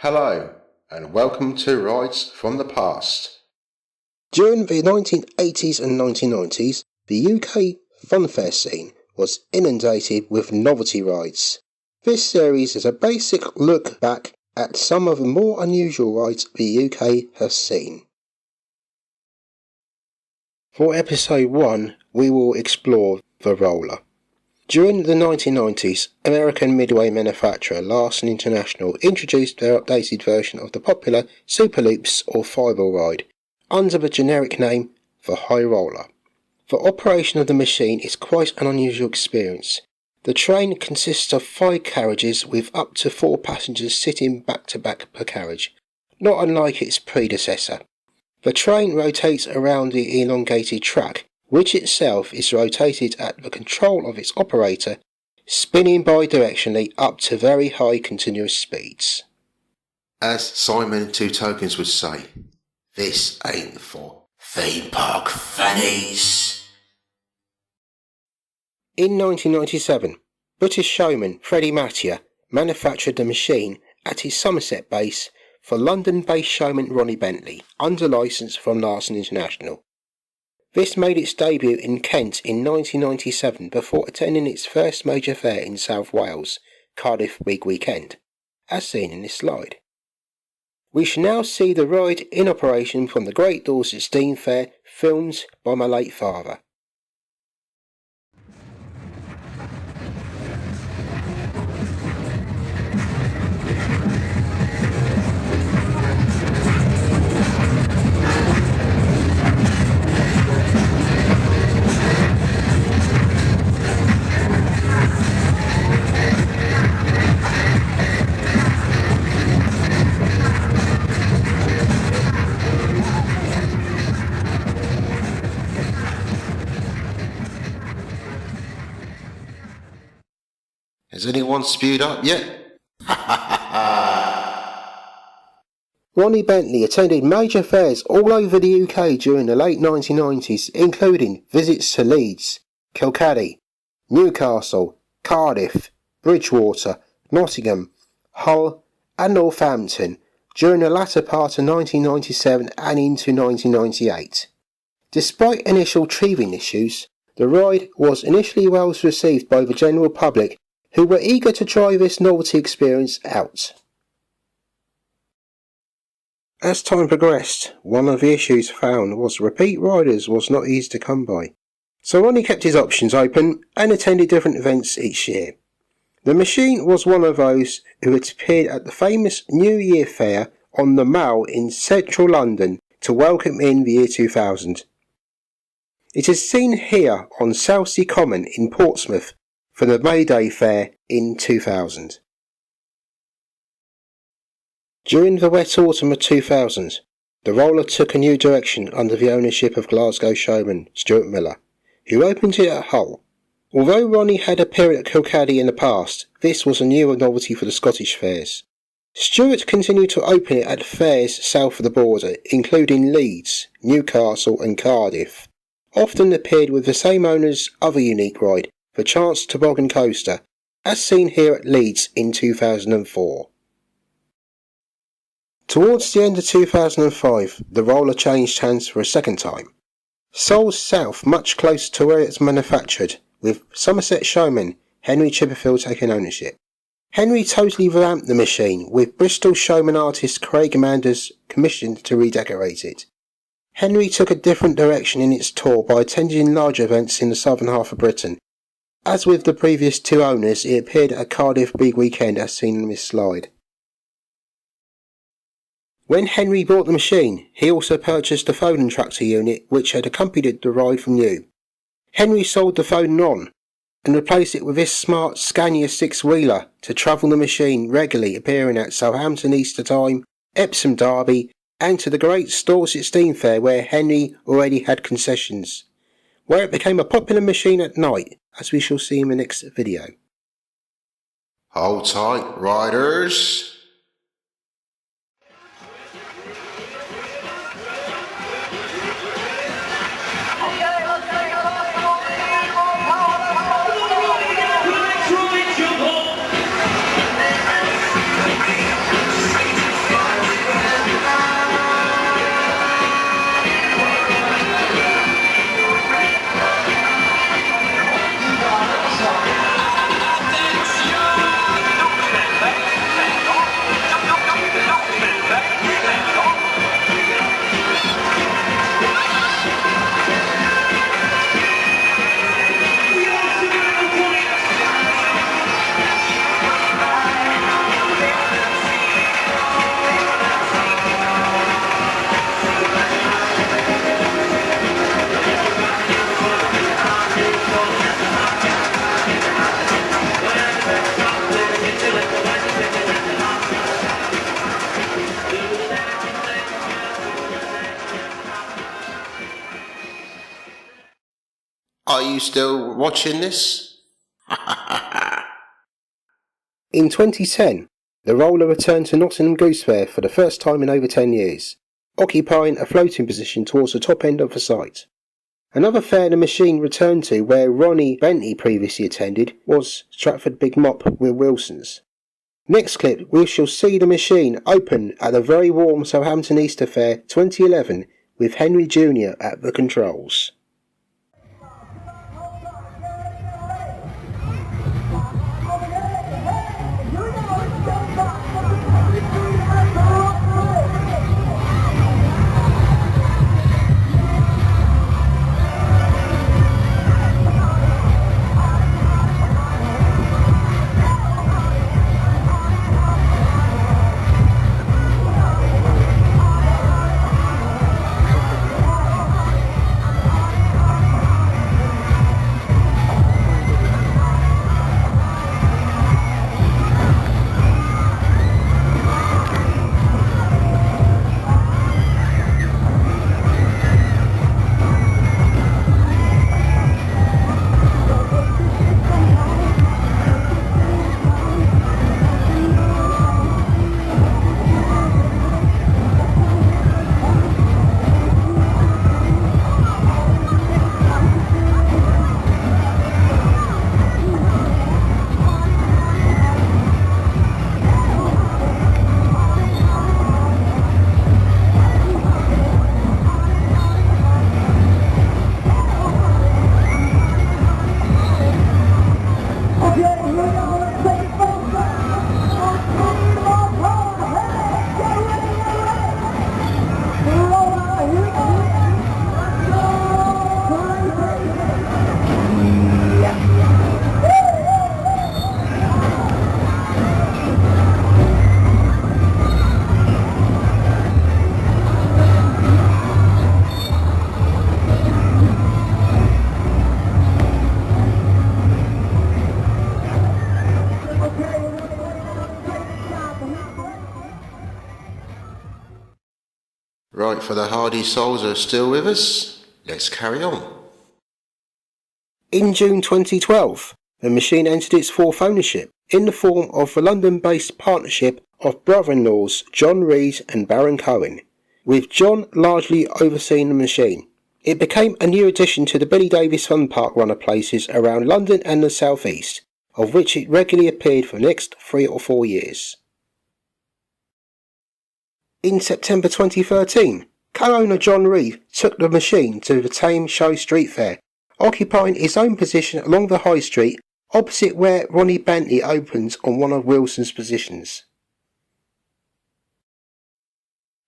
Hello and welcome to Rides from the Past. During the 1980s and 1990s, the UK funfair scene was inundated with novelty rides. This series is a basic look back at some of the more unusual rides the UK has seen. For episode 1, we will explore the roller. During the 1990s, American midway manufacturer Larson International introduced their updated version of the popular Super Loops or Fireball ride, under the generic name the High Roller. The operation of the machine is quite an unusual experience. The train consists of 5 carriages with up to 4 passengers sitting back to back per carriage, not unlike its predecessor. The train rotates around the elongated track, which itself is rotated at the control of its operator, spinning bidirectionally up to very high continuous speeds. As Simon and Two Tokens would say, this ain't for theme park fannies. In 1997, British showman Freddie Mattia manufactured the machine at his Somerset base for London-based showman Ronnie Bentley, under licence from Larson International. This made its debut in Kent in 1997 before attending its first major fair in South Wales, Cardiff Big Weekend, as seen in this slide. We shall now see the ride in operation from the Great Dorset Steam Fair, filmed by my late father. Has anyone spewed up yet? Ronnie Bentley attended major fairs all over the UK during the late 1990s, including visits to Leeds, Kilkenny, Newcastle, Cardiff, Bridgwater, Nottingham, Hull and Northampton during the latter part of 1997 and into 1998. Despite initial teething issues, the ride was initially well received by the general public, who were eager to try this novelty experience out. As time progressed, one of the issues found was repeat riders was not easy to come by, so Ronnie kept his options open and attended different events each year. The machine was one of those who had appeared at the famous New Year Fair on the Mall in central London to welcome in the year 2000. It is seen here on Southsea Common in Portsmouth for the May Day Fair in 2000. During the wet autumn of 2000, the roller took a new direction under the ownership of Glasgow showman Stewart Miller, who opened it at Hull. Although Ronnie had appeared at Kilkenny in the past, this was a newer novelty for the Scottish fairs. Stewart continued to open it at fairs south of the border, including Leeds, Newcastle and Cardiff. Often appeared with the same owner's other unique ride, the Chance Toboggan Coaster, as seen here at Leeds in 2004. Towards the end of 2005, the roller changed hands for a second time. Sold south much closer to where it's manufactured, with Somerset showman Henry Chipperfield taking ownership. Henry totally revamped the machine, with Bristol showman artist Craig Manders commissioned to redecorate it. Henry took a different direction in its tour by attending large events in the southern half of Britain. As with the previous 2 owners, it appeared at Cardiff Big Weekend as seen in this slide. When Henry bought the machine, he also purchased the Foden tractor unit which had accompanied the ride from new. Henry sold the Foden on and replaced it with this smart Scania 6-wheeler to travel the machine regularly, appearing at Southampton Easter Time, Epsom Derby and to the Great Dorset Steam Fair where Henry already had concessions, where it became a popular machine at night, as we shall see in the next video. Hold tight, riders. you still watching this? In 2010, the roller returned to Nottingham Goose Fair for the first time in over 10 years, occupying a floating position towards the top end of the site. Another fair the machine returned to, where Ronnie Bentley previously attended, was Stratford Big Mop with Wilson's. Next clip, we shall see the machine open at the very warm Southampton Easter Fair 2011 with Henry Jr. at the controls. Right, for the hardy souls who are still with us, let's carry on. In June 2012, the machine entered its fourth ownership in the form of the London-based partnership of brother-in-laws John Reed and Barron Cohen, with John largely overseeing the machine. It became a new addition to the Billy Davies Fun Park runner places around London and the South East, of which it regularly appeared for the next 3 or 4 years. In September 2013, co-owner John Reed took the machine to the Thames Show Street Fair, occupying his own position along the High Street opposite where Ronnie Bentley opens on one of Wilson's positions.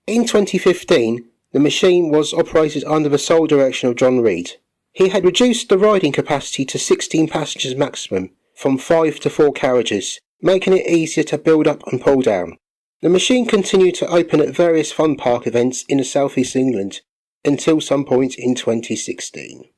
In 2015, the machine was operated under the sole direction of John Reed. He had reduced the riding capacity to 16 passengers maximum, from 5 to 4 carriages, making it easier to build up and pull down. The machine continued to open at various fun park events in the South East England until some point in 2016.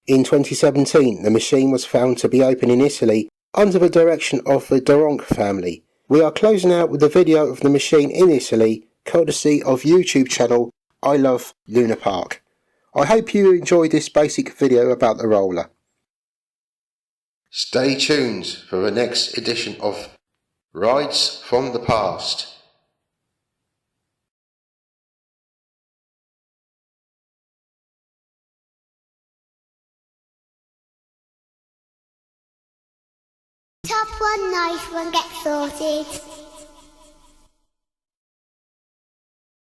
In 2017, the machine was found to be open in Italy under the direction of the Duronc family. We are closing out with a video of the machine in Italy, courtesy of YouTube channel I Love Luna Park. I hope you enjoyed this basic video about the roller. Stay tuned for the next edition of Rides from the Past. Top one, nice one, get sorted.